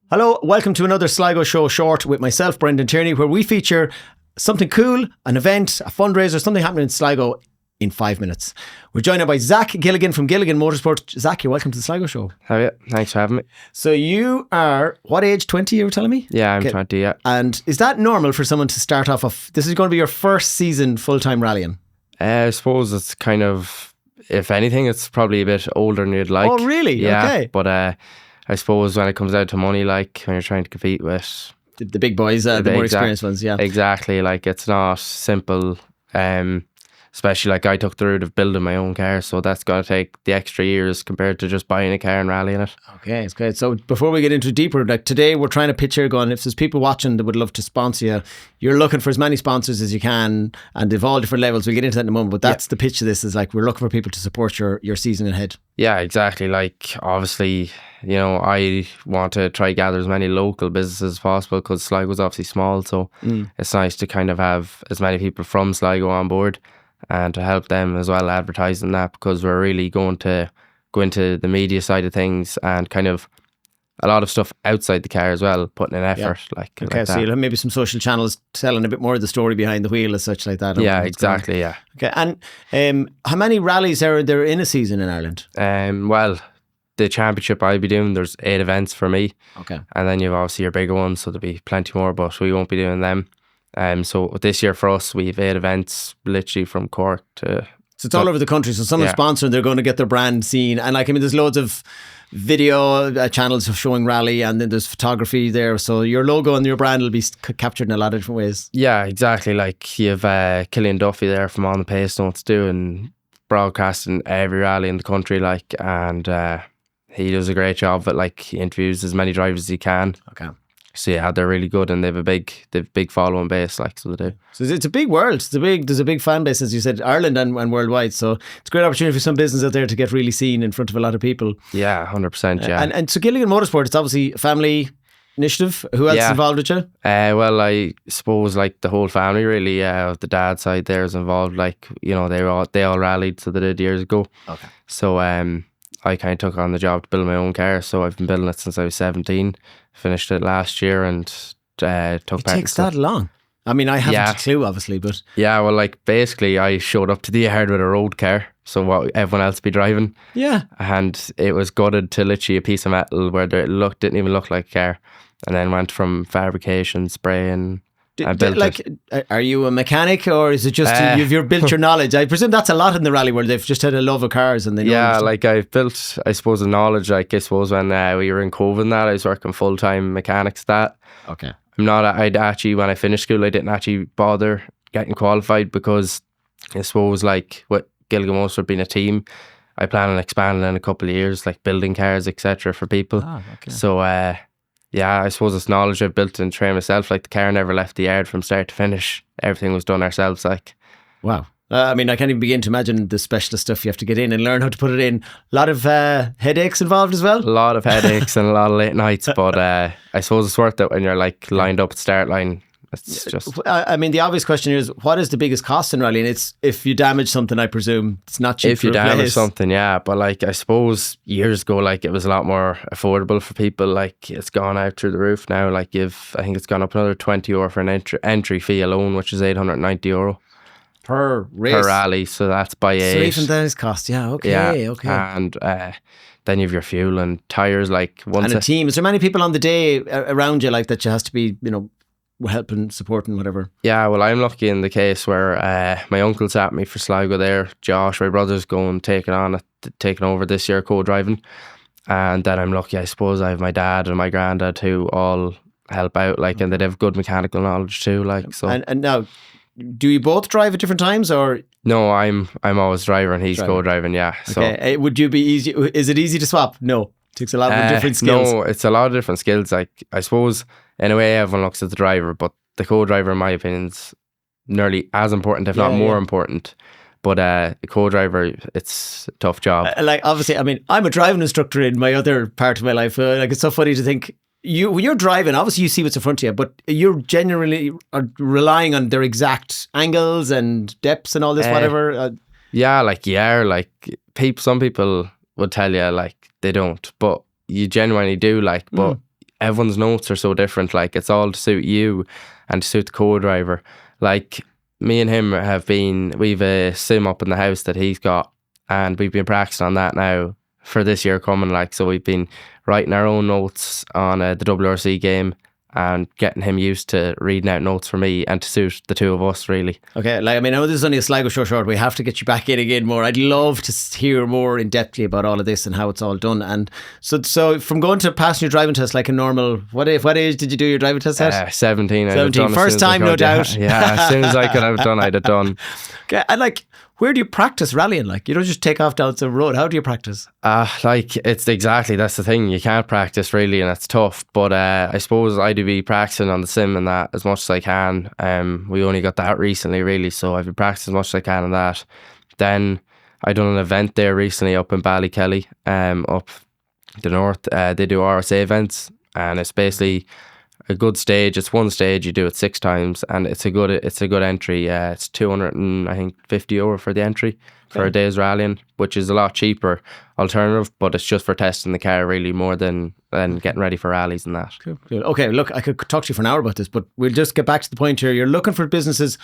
Hello, welcome to another Sligo Show Short with myself, Brendan Tierney, where we feature something cool, an event, a fundraiser, something happening in Sligo in 5 minutes. We're joined by Zach Gilligan from Gilligan Motor Sport. Zach, you're welcome to the Sligo Show. How are you? Thanks for having me. So you are, what age, 20 you were telling me? Yeah, I'm 20, yeah. And is that normal for someone to start off this is going to be your first season full-time rallying? I suppose it's kind of, if anything, it's probably a bit older than you'd like. Oh, really? Yeah, okay. But I suppose when it comes out to money, like when you're trying to compete with The big boys, the more experienced ones, yeah. Exactly, like it's not simple. Especially like I took the route of building my own car, so that's going to take the extra years compared to just buying a car and rallying it. Okay, it's great. So before we get into deeper, like today we're trying to pitch here going, if there's people watching that would love to sponsor you, you're looking for as many sponsors as you can, and they've all different levels. We'll get into that in a moment, but that's the pitch of this, is like we're looking for people to support your season ahead. Yeah, exactly. Like obviously, you know, I want to try gather as many local businesses as possible because Sligo's obviously small, so it's nice to kind of have as many people from Sligo on board and to help them as well advertising that, because we're really going to go into the media side of things and kind of a lot of stuff outside the car as well, putting in effort. Okay, so you'll have maybe some social channels telling a bit more of the story behind the wheel as such, like that. Yeah, exactly, yeah. Okay, and how many rallies are there in a season in Ireland? Well, the championship I'll be doing, there's 8 events for me. Okay. And then you've obviously your bigger ones, so there'll be plenty more, but we won't be doing them. So this year for us, we've 8 events, literally from Cork to... So it's all over the country. So someone's sponsoring, they're going to get their brand seen. And like, I mean, there's loads of video channels of showing rally, and then there's photography there. So your logo and your brand will be captured in a lot of different ways. Yeah, exactly. Like you have Killian Duffy there from On the Pace Notes doing broadcasting every rally in the country, like, and he does a great job of it. Like, he interviews as many drivers as he can. Okay. So yeah, they're really good, and they've a big following base, like, so they do. So it's a big world. There's a big fan base, as you said, Ireland and worldwide. So it's a great opportunity for some business out there to get really seen in front of a lot of people. Yeah, 100%. Yeah, and so Gilligan Motor Sport, it's obviously a family initiative. Who else is involved with you? Well, I suppose like the whole family really. The dad side there is involved. Like, you know, they all rallied, so they did years ago. Okay. So I kind of took on the job to build my own car. So I've been building it since I was 17. Finished it last year and took part. It takes that long. I mean, I haven't a clue, obviously, but... Yeah, well, like, basically, I showed up to the yard with a road car, so what everyone else be driving. Yeah. And it was gutted to literally a piece of metal where it didn't even look like a car. And then went from fabrication, spraying... Are you a mechanic, or is it just you've built your knowledge? I presume that's a lot in the rally world. They've just had a love of cars and they know. Yeah, like I've built, I suppose, a knowledge. Like I suppose when we were in COVID and that, I was working full time mechanics. That okay. I'd actually, when I finished school, I didn't actually bother getting qualified because I suppose like with Gilligan Motor Sport being a team, I plan on expanding in a couple of years, like building cars, etc. for people. Okay. So yeah, I suppose it's knowledge I've built and trained myself. Like the car never left the yard from start to finish. Everything was done ourselves. Like, wow. I mean, I can't even begin to imagine the specialist stuff you have to get in and learn how to put it in. A lot of headaches involved as well. A lot of headaches and a lot of late nights, but I suppose it's worth it when you're like lined up at the start line. It's just... I mean, the obvious question here is, what is the biggest cost in rallying? It's if you damage something, I presume. It's not cheap. If you damage something, yeah. But like, I suppose years ago, like it was a lot more affordable for people. Like it's gone out through the roof now. Like I think it's gone up another €20 for an entry fee alone, which is €890 per race, per rally. So that's by 8. So even that is cost, yeah. Okay, yeah. Okay. And then you have your fuel and tires. Like and a team. Is there many people on the day around you like that? You has to be, you know, helping, supporting, whatever. Yeah, well, I'm lucky in the case where my uncle's at me for Sligo there. Josh, my brother's taking over this year, co-driving. And then I'm lucky, I suppose, I have my dad and my granddad who all help out, like, and they have good mechanical knowledge too, like, so. And now, do you both drive at different times, or? No, I'm always driver and he's co-driving, yeah. So. Okay. Would you be easy? Is it easy to swap? No. It takes a lot of different skills. No, it's a lot of different skills. Like, I suppose, in a way, everyone looks at the driver, but the co-driver, in my opinion, is nearly as important, if not more important. But the co-driver, it's a tough job. Like, obviously, I mean, I'm a driving instructor in my other part of my life. Like, it's so funny to think, when you're driving, obviously you see what's in front of you, but you're genuinely relying on their exact angles and depths and all this, whatever. Some people would tell you, like, they don't, but you genuinely do, like, but everyone's notes are so different. Like, it's all to suit you and to suit the co-driver. Like, me and him we've a sim up in the house that he's got, and we've been practicing on that now for this year coming. Like, so we've been writing our own notes on the WRC game and getting him used to reading out notes for me and to suit the two of us, really. Okay, like, I mean, I know this is only a Sligo show short. We have to get you back in again more. I'd love to hear more in depthly about all of this and how it's all done. And so from going to passing your driving test like a normal, what age did you do your driving test at? 17. 17. First time, no doubt. Yeah, as soon as I could have done, I'd have done. Okay, and like, where do you practice rallying? Like, you don't just take off down the road. How do you practice? Like, that's the thing. You can't practice really, and it's tough. But I suppose I do be practicing on the sim and that as much as I can. We only got that recently, really, so I've been practicing as much as I can on that. Then I done an event there recently up in Ballykelly, up the north. They do RSA events, and it's basically a good stage. It's one stage, you do it 6 times, and it's a good entry. It's 250 euro for the entry for a day's rallying, which is a lot cheaper alternative, but it's just for testing the car really more than getting ready for rallies and that. Cool. Okay, look, I could talk to you for an hour about this, but we'll just get back to the point here. You're looking for businesses,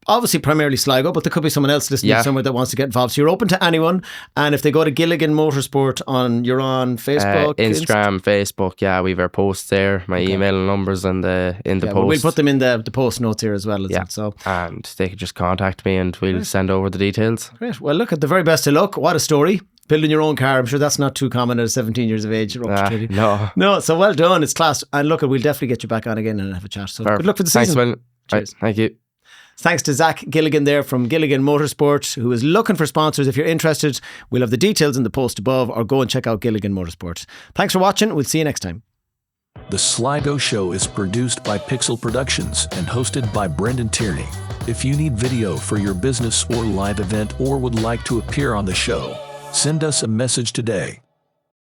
obviously primarily Sligo, but there could be someone else listening somewhere that wants to get involved. So you're open to anyone, and if they go to Gilligan Motor Sport you're on Facebook, Instagram, Facebook. Yeah, we've our posts there, my email and numbers in the post. We'll put them in the post notes here as well. So and they could just contact me and we'll send over the details. Great. Well, look, at the very best of luck. What a story. Building your own car, I'm sure that's not too common at 17 years of age. No, so well done. It's class. And look, we'll definitely get you back on again and have a chat. So good luck for the season. Thanks, Will. Cheers. Right, thank you. Thanks to Zach Gilligan there from Gilligan Motor Sport, who is looking for sponsors. If you're interested, we'll have the details in the post above, or go and check out Gilligan Motor Sport. Thanks for watching. We'll see you next time. The Sligo Show is produced by Pixel Productions and hosted by Brendan Tierney. If you need video for your business or live event or would like to appear on the show, send us a message today.